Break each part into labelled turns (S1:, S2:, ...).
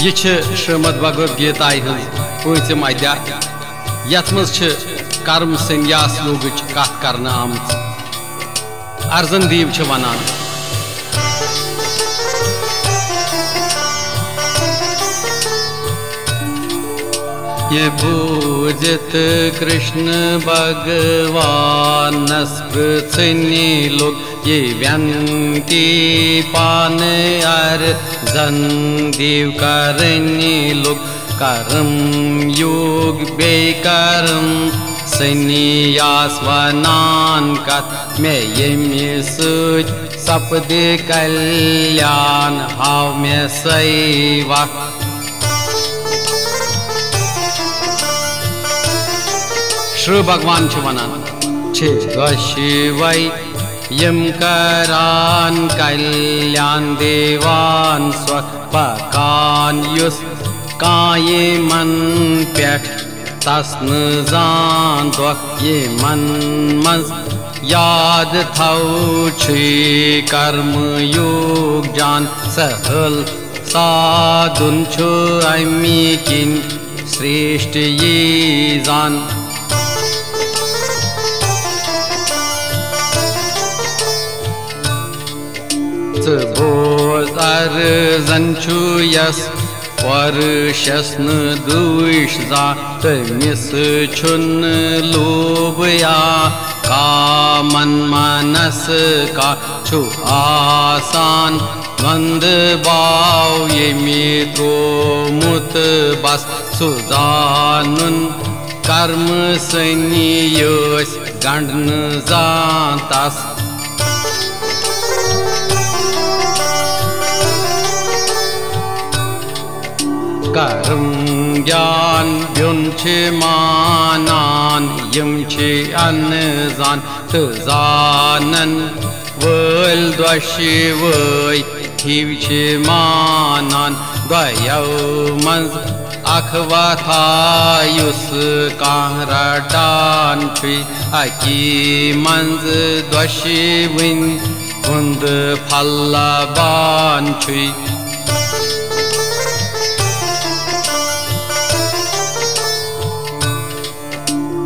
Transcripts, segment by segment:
S1: यह श्रीमद् भगवद गीता पूंचम अध्याय यथ मज कर्म संन्यास योग कथ कर आमत अर्जन देव वनान ये बूझत कृष्ण भगवान पृथ्वी लोग ये व्यंती पान अर्जन देव करनी लोग कर्म योग बेकर्म संन्यास वनान कथ में ये सपद कल्याण हाव में सैवा श्री भगवान वनान शिवै यम करान कल्याण देवान स्वपकान युस काये मन पेट तस्न जान ये मन मज याद थौ कर्म योग जान सहल साधुन अमी किन श्रेष्ठ ये जान बोज अर्जन यस वर्षस्न दुष जा तमिस छुन लोभया कामन मनस का छु आसान मंद बाव ये मित्रो मुत बस सुजानुन कर्म संन्यास गंडन जानतास कर्म ज्ञान व्युंच मानान यमचे अनजान तजानन वल द्वशिवय हिवचे मानान द्वयौ मंज अखवथायुस कांरटान छुई अकी मंज द्वशिविन कुंद फल्लबान छुई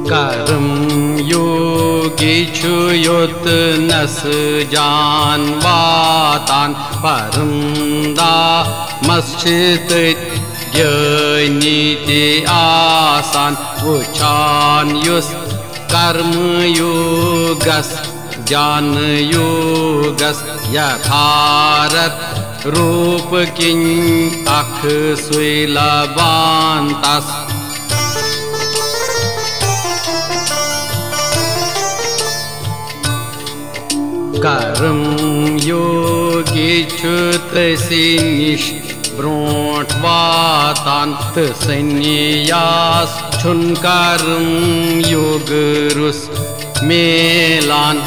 S1: कर्म योगी छुयोत नस जान वातान परमदा मस्जिद ज्ञानीति आसान उचान युस कर्म योगस ज्ञान योगस यथारत रूप किं अख सुलभांतस कर्म योगी छुतसी निश ब्रोट वातान संन्यास छुन कर्म योग रुस मेलान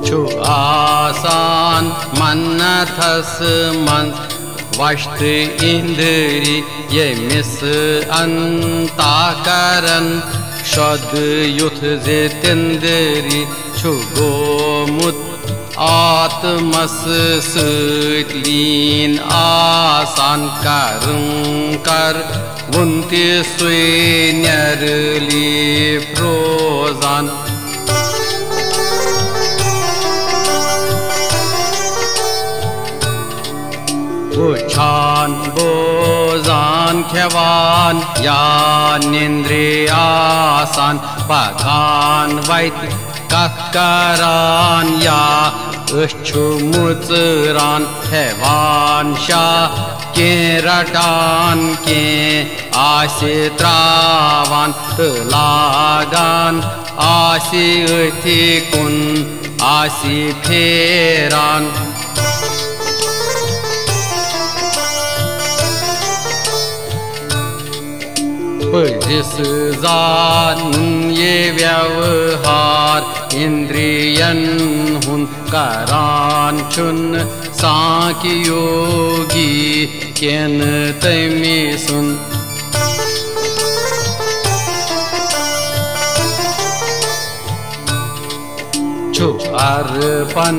S1: छु आसान मन्नथस मन वष्ट इंद्री ये मिस अंताकरण शद युथ जितेंद्री छु गोमुत आत्मस लीन आसान कर्म कर वुंति स्वेन्यरली प्रोजान उछान बोजान ख्यवान यानिंद्रियासान पगान वैत कक्करान या उच्छुमुचरान हेवान शाह के रटान के आशित्रावान लागान आशी उथी कुन आशी फेरान जिस जान ये व्यवहार इंद्रियन हुन करान छुन सांख्य योगी केन तमी सुन छु अर्पण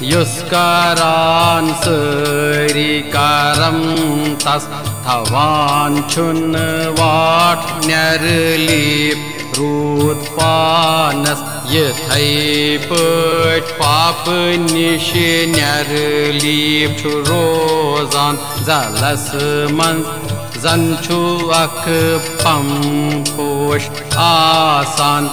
S1: युस करान सरी करम तस थवान छुन वाट न्यरलीप रूद पानस यथै पट पाप निश न्यरलीप छु रोजान जलस मन जन छु अक पम पोश आसान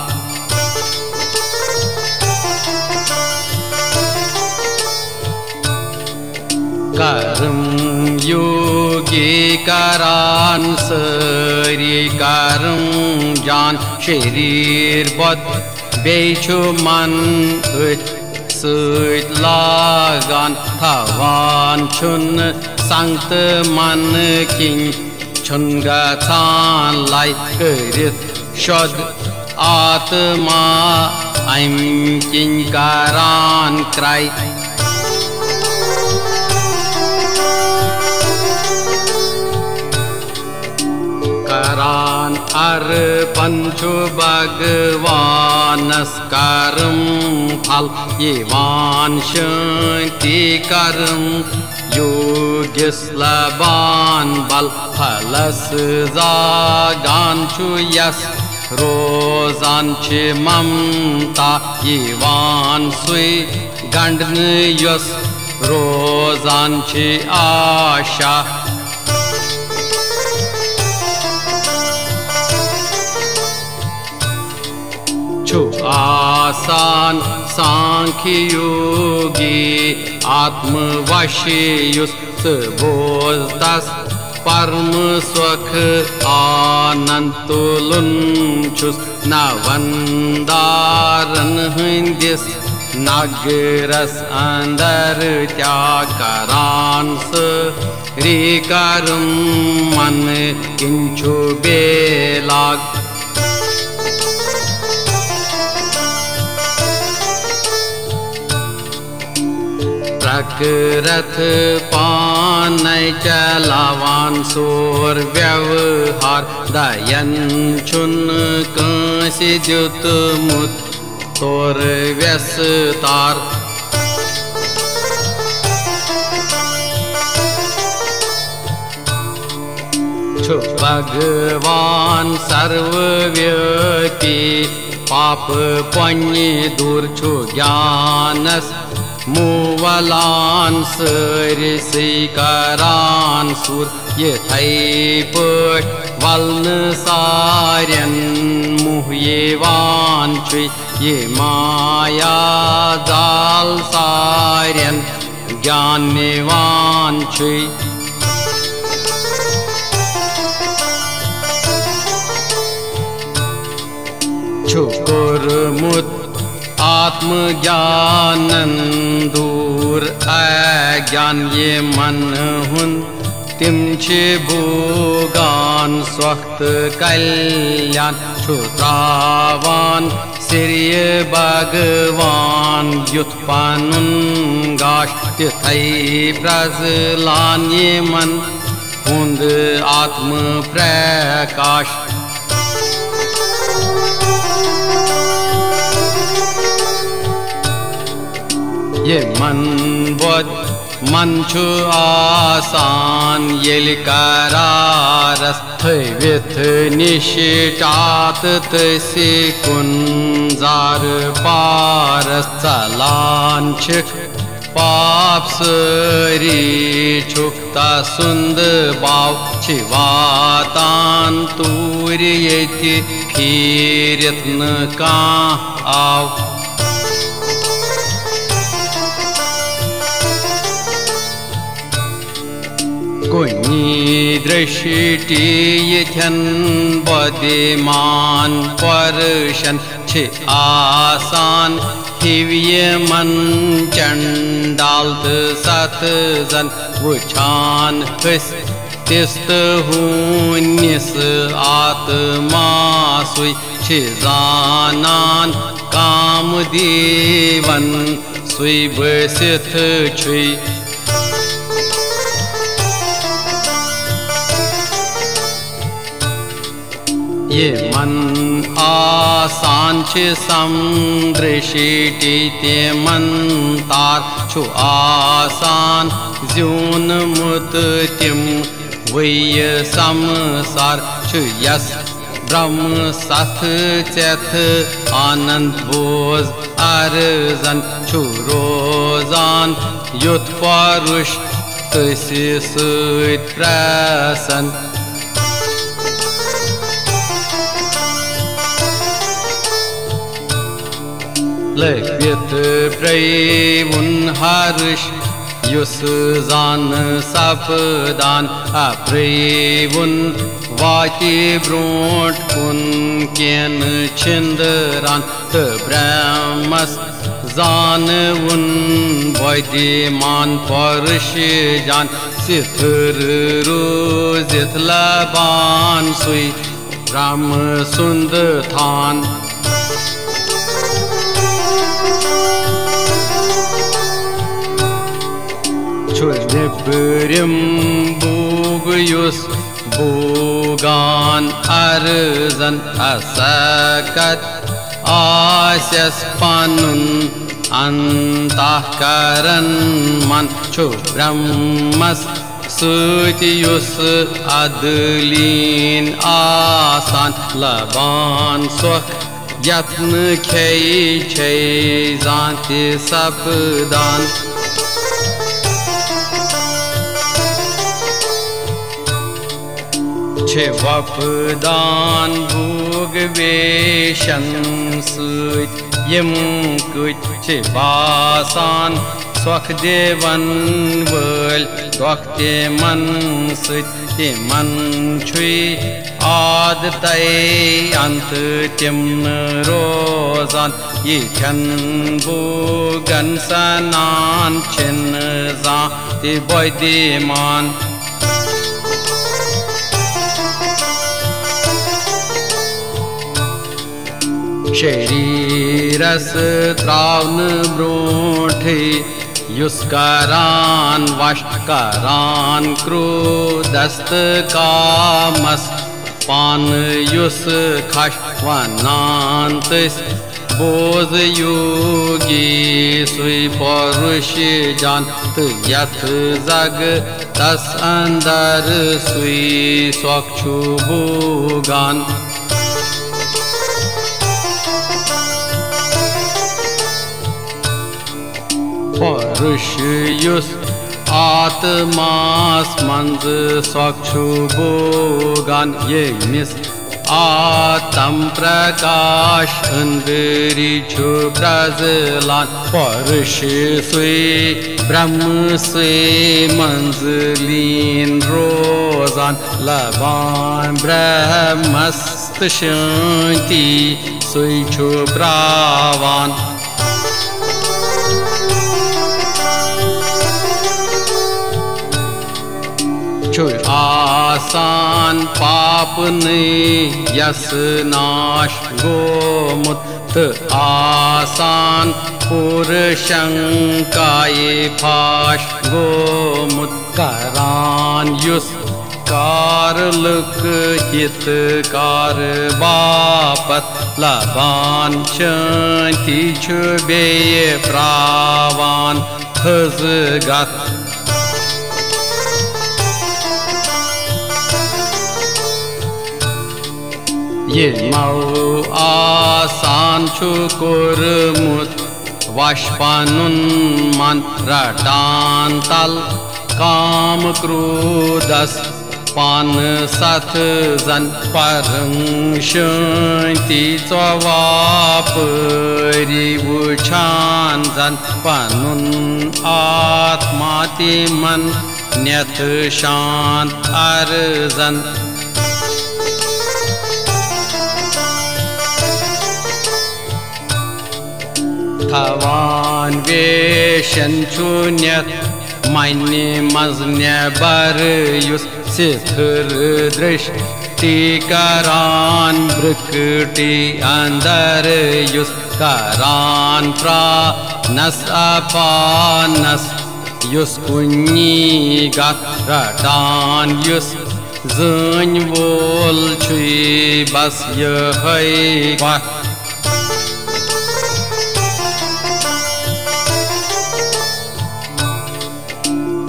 S1: कर्म योगी करान सरी कर्म जान शरीर बद बेचु मन सत लागान थवान छुन संत मन किं छुन गथान लाई करित शद आत्मा अम किं करान क्राई करान अर्पण छु भगवानस कर्म फल येवान शांति कर्म योगिस लबान बल फलस जागान छु यस रोजान छि ममता येवान सुई गंडन यस रोजान छि आशा आसान सांख्य योगी आत्मवशीयुस बोधस परम सुख आनंद तुलुंचुस नवंदारन हिंदिस नगरस अंदर त्याग करान सरी कर्म मन किंचु बेलाग रथ पान चलावान सोर व्यवहार दयन छुन कांसी जुत मुत तोर व्यस्तार छु भगवान सर्वव्यापी पाप पुण्य दूर छु ज्ञानस मुवलान सरसी करान सुर यथै पट वलन सार्यन मुह्येवान छु ये माया जाल सार्यन ज्ञानवान छु छुकुरमुत आत्मज्ञानन दूर अज्ञान ये मन हुन तिम छे भोगान स्वक्त कल्याण छुत्रावान सिरिय भगवान युत्पनुन गाश तिथै प्रजलान ये मन हुंद आत्म प्रकाश ये मन बोध मन छु आसान येल करारस थविथ निशिटात तसे कुंजार पारस चलान छिक पाप सरी छुकता सुंद बाव छिवातान तूर येति खीरत्न का आव कुनी दृष्टि यथन बदिमान परशन छे आसान हिव्य मन चंडाल्त सत जन वुछान हस तिस्त हुन्यस आत्मा सुई छे जानान काम देवन सुई बसित छुई Yeman asan ch samdrishi te mantar chu asan zyun muttim vay samsar chu yas brahm sath chet anand boz arzan chu rozan yut parush tasi suit prasan Lekviet preivun harish yus zan sapdan apreivun vati bront kun kien chindran te brahmas zan un vaidiman parishjan sithur ruzit laban sui ram sundthan Niprim buguyus bugan arzan asakat asyas panun antahkaran man chu brahmas sutiyus adlin asan laban swak yatn khay chay zanti sapdan Che vapdan bhug veshan sut yem kut che vasan swak devan vel dokte man sut te man chui ad tai ant tem rozan ye chan bugan sanan chen za te boy de man Shariras travn bronte yuskaran vashkaran krudast kamas pan yus khashvanantis boz yogi sui parush jan yat zag tas andar sui swakshu bugan Parush yus atmas manz swakshu bogan yemis atam prakash andri chu prazlan parush sui brahm sui manzlin rozan laban brahmast shanti sui chu pravan Choy asan papne yas nash gomut asan pur shankaye phash gomut karan yus karluk hit kar bapat laban shanti chube pravan khazgat Ye mau asan chukur mut vashpanun man ratantal kam krudas pan sat zan parang shanti tsavapari vuchan zan panun atmati man nyat shant arzan Thavan veshan chunyat maine mazne bar yus sithur drishti karan brikti andar yus karan pranas apanas yus kunni gat ratan yus zön wol chui bas yehai vat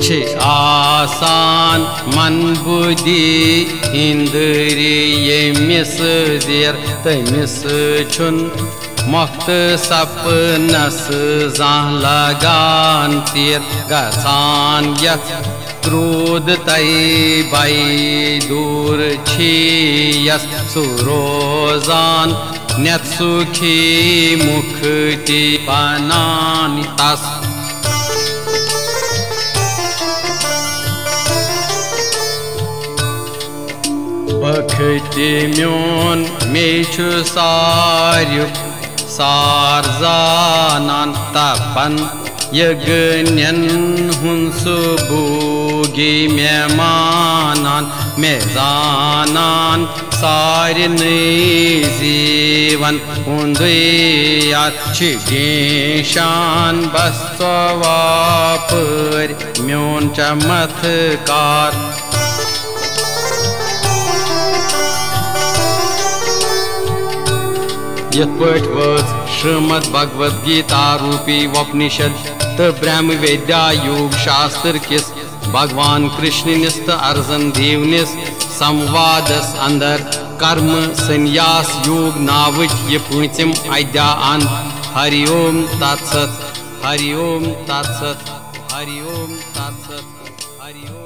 S1: छे आसान मन बुद्धि इंद्री यमिस देर तमिस छुन मुक्त सपनस जान लगान तीर गसान यथ क्रोध तय बाई दूर छियस सुरोजान नेत सुखी मुक्ति बनान तस पखति म्योन मेचु सार्युक सार जानन तपन यगन्यन हुंसु भोगी मेहमानन में जानन सारे जीवन उन्दयात छिगेशान बस्तवापर म्योन चमत्कार यथ पठ वज श्रीमद् भगवद गीता रूपी उपनिषद तो ब्रह्म वेद्या योग शास्त्र किस भगवान कृष्णनिस तो अर्जुन देवनिस संवादस अंदर कर्म संन्यास योग नावच ये पूंचम अद्या अंत हरिओम तत्सत हरिओम तत्सत हरिओम तत्सत हरिओम।